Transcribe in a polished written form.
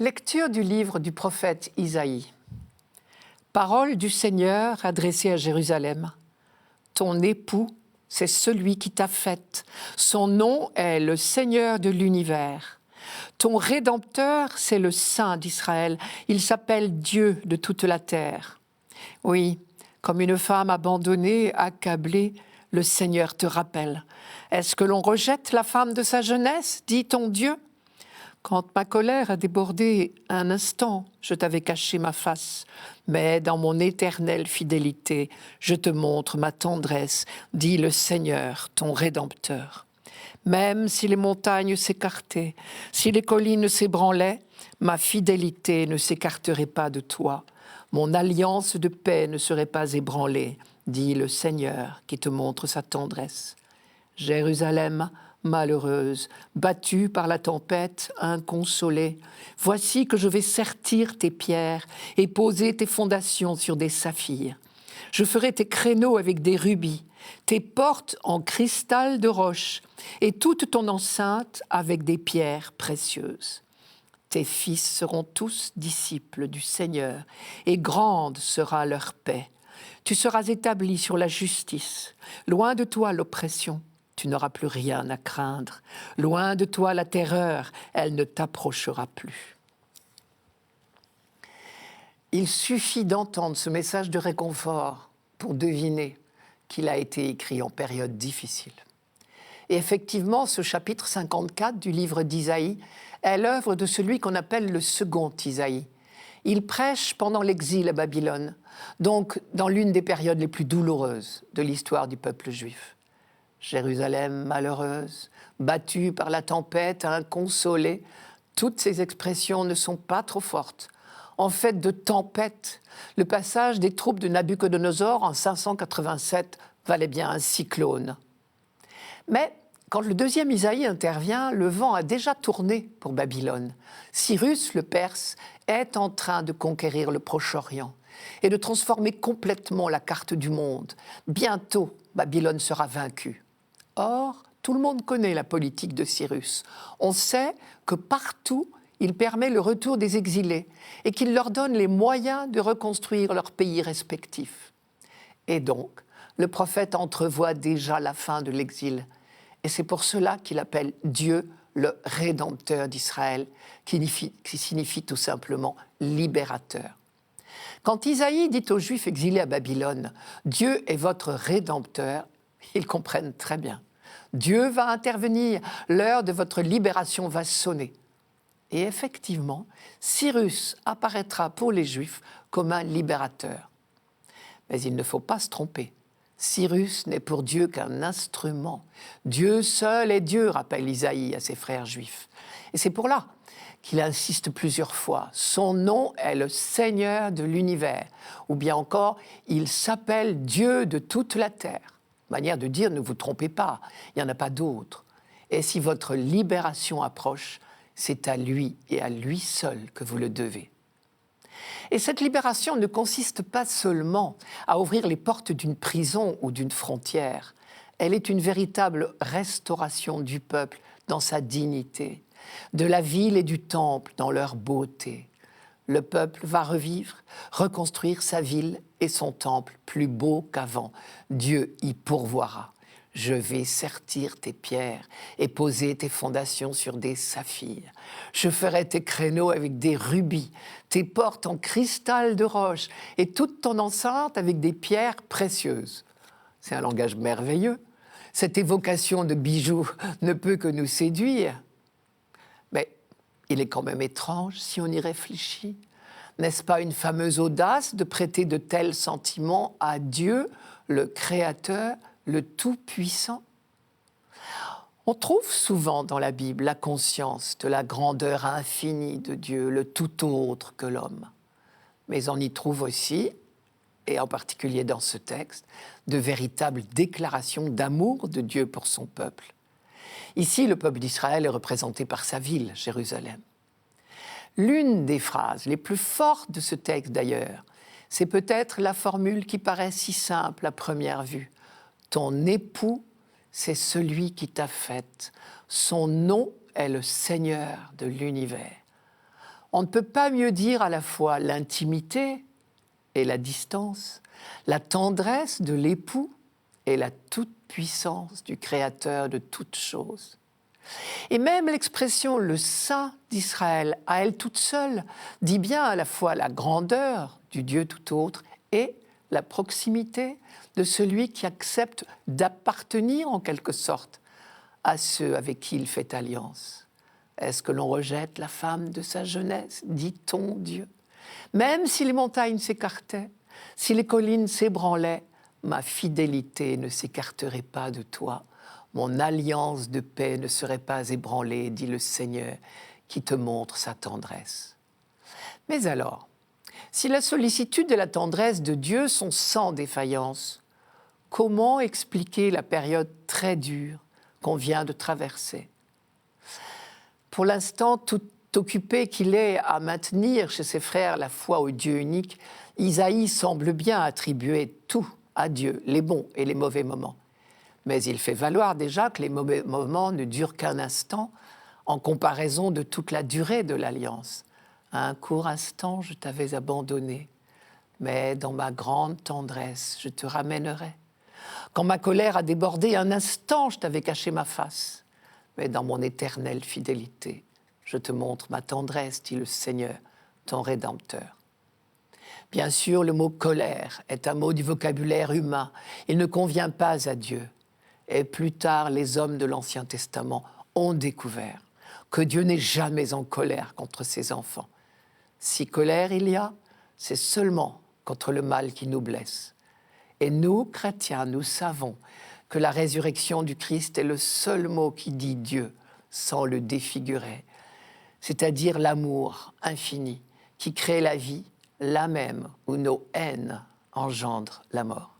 Lecture du livre du prophète Isaïe. Parole du Seigneur adressée à Jérusalem. Ton époux, c'est celui qui t'a faite. Son nom est le Seigneur de l'univers. Ton Rédempteur, c'est le Saint d'Israël. Il s'appelle Dieu de toute la terre. Oui, comme une femme abandonnée, accablée, le Seigneur te rappelle. Est-ce que l'on rejette la femme de sa jeunesse, dit ton Dieu ? Quand ma colère a débordé un instant, je t'avais caché ma face. Mais dans mon éternelle fidélité, je te montre ma tendresse, dit le Seigneur, ton Rédempteur. Même si les montagnes s'écartaient, si les collines s'ébranlaient, ma fidélité ne s'écarterait pas de toi. Mon alliance de paix ne serait pas ébranlée, dit le Seigneur qui te montre sa tendresse. Jérusalem, malheureuse, battue par la tempête, inconsolée, voici que je vais sertir tes pierres et poser tes fondations sur des saphirs. Je ferai tes créneaux avec des rubis, tes portes en cristal de roche et toute ton enceinte avec des pierres précieuses. Tes fils seront tous disciples du Seigneur et grande sera leur paix. Tu seras établi sur la justice, loin de toi l'oppression. Tu n'auras plus rien à craindre. Loin de toi la terreur, elle ne t'approchera plus. Il suffit d'entendre ce message de réconfort pour deviner qu'il a été écrit en période difficile. Et effectivement, ce chapitre 54 du livre d'Isaïe est l'œuvre de celui qu'on appelle le second Isaïe. Il prêche pendant l'exil à Babylone, donc dans l'une des périodes les plus douloureuses de l'histoire du peuple juif. Jérusalem malheureuse, battue par la tempête, inconsolée, toutes ces expressions ne sont pas trop fortes. En fait de tempête, le passage des troupes de Nabuchodonosor en 587 valait bien un cyclone. Mais quand le deuxième Isaïe intervient, le vent a déjà tourné pour Babylone. Cyrus, le Perse, est en train de conquérir le Proche-Orient et de transformer complètement la carte du monde. Bientôt, Babylone sera vaincue. Or, tout le monde connaît la politique de Cyrus. On sait que partout, il permet le retour des exilés et qu'il leur donne les moyens de reconstruire leurs pays respectifs. Et donc, le prophète entrevoit déjà la fin de l'exil. Et c'est pour cela qu'il appelle Dieu le Rédempteur d'Israël, qui signifie tout simplement libérateur. Quand Isaïe dit aux Juifs exilés à Babylone « Dieu est votre Rédempteur », ils comprennent très bien. Dieu va intervenir, l'heure de votre libération va sonner. Et effectivement, Cyrus apparaîtra pour les Juifs comme un libérateur. Mais il ne faut pas se tromper. Cyrus n'est pour Dieu qu'un instrument. Dieu seul est Dieu, rappelle Isaïe à ses frères juifs. Et c'est pour là qu'il insiste plusieurs fois. Son nom est le Seigneur de l'univers. Ou bien encore, il s'appelle Dieu de toute la terre. Manière de dire, ne vous trompez pas, il n'y en a pas d'autre. Et si votre libération approche, c'est à lui et à lui seul que vous le devez. Et cette libération ne consiste pas seulement à ouvrir les portes d'une prison ou d'une frontière. Elle est une véritable restauration du peuple dans sa dignité, de la ville et du temple dans leur beauté. Le peuple va revivre, reconstruire sa ville et son temple plus beau qu'avant. Dieu y pourvoira. Je vais sertir tes pierres et poser tes fondations sur des saphirs. Je ferai tes créneaux avec des rubis, tes portes en cristal de roche et toute ton enceinte avec des pierres précieuses. C'est un langage merveilleux. Cette évocation de bijoux ne peut que nous séduire. Mais il est quand même étrange si on y réfléchit. N'est-ce pas une fameuse audace de prêter de tels sentiments à Dieu, le Créateur, le Tout-Puissant? On trouve souvent dans la Bible la conscience de la grandeur infinie de Dieu, le tout autre que l'homme. Mais on y trouve aussi, et en particulier dans ce texte, de véritables déclarations d'amour de Dieu pour son peuple. Ici, le peuple d'Israël est représenté par sa ville, Jérusalem. L'une des phrases les plus fortes de ce texte, d'ailleurs, c'est peut-être la formule qui paraît si simple à première vue. Ton époux, c'est celui qui t'a faite. Son nom est le Seigneur de l'univers. On ne peut pas mieux dire à la fois l'intimité et la distance, la tendresse de l'époux et la toute-puissance du Créateur de toutes choses. Et même l'expression « le Saint d'Israël » à elle toute seule dit bien à la fois la grandeur du Dieu tout autre et la proximité de celui qui accepte d'appartenir en quelque sorte à ceux avec qui il fait alliance. Est-ce que l'on rejette la femme de sa jeunesse, dit-on Dieu? Même si les montagnes s'écartaient, si les collines s'ébranlaient, ma fidélité ne s'écarterait pas de toi. Mon alliance de paix ne serait pas ébranlée, dit le Seigneur, qui te montre sa tendresse. Mais alors, si la sollicitude et la tendresse de Dieu sont sans défaillance, comment expliquer la période très dure qu'on vient de traverser? Pour l'instant, tout occupé qu'il est à maintenir chez ses frères la foi au Dieu unique, Isaïe semble bien attribuer tout à Dieu, les bons et les mauvais moments. Mais il fait valoir déjà que les mauvais moments ne durent qu'un instant en comparaison de toute la durée de l'alliance. À un court instant, je t'avais abandonné, mais dans ma grande tendresse, je te ramènerai. Quand ma colère a débordé, un instant, je t'avais caché ma face, mais dans mon éternelle fidélité, je te montre ma tendresse, dit le Seigneur, ton Rédempteur. Bien sûr, le mot « colère » est un mot du vocabulaire humain. Il ne convient pas à Dieu. Et plus tard, les hommes de l'Ancien Testament ont découvert que Dieu n'est jamais en colère contre ses enfants. Si colère il y a, c'est seulement contre le mal qui nous blesse. Et nous, chrétiens, nous savons que la résurrection du Christ est le seul mot qui dit Dieu sans le défigurer, c'est-à-dire l'amour infini qui crée la vie, là même où nos haines engendrent la mort.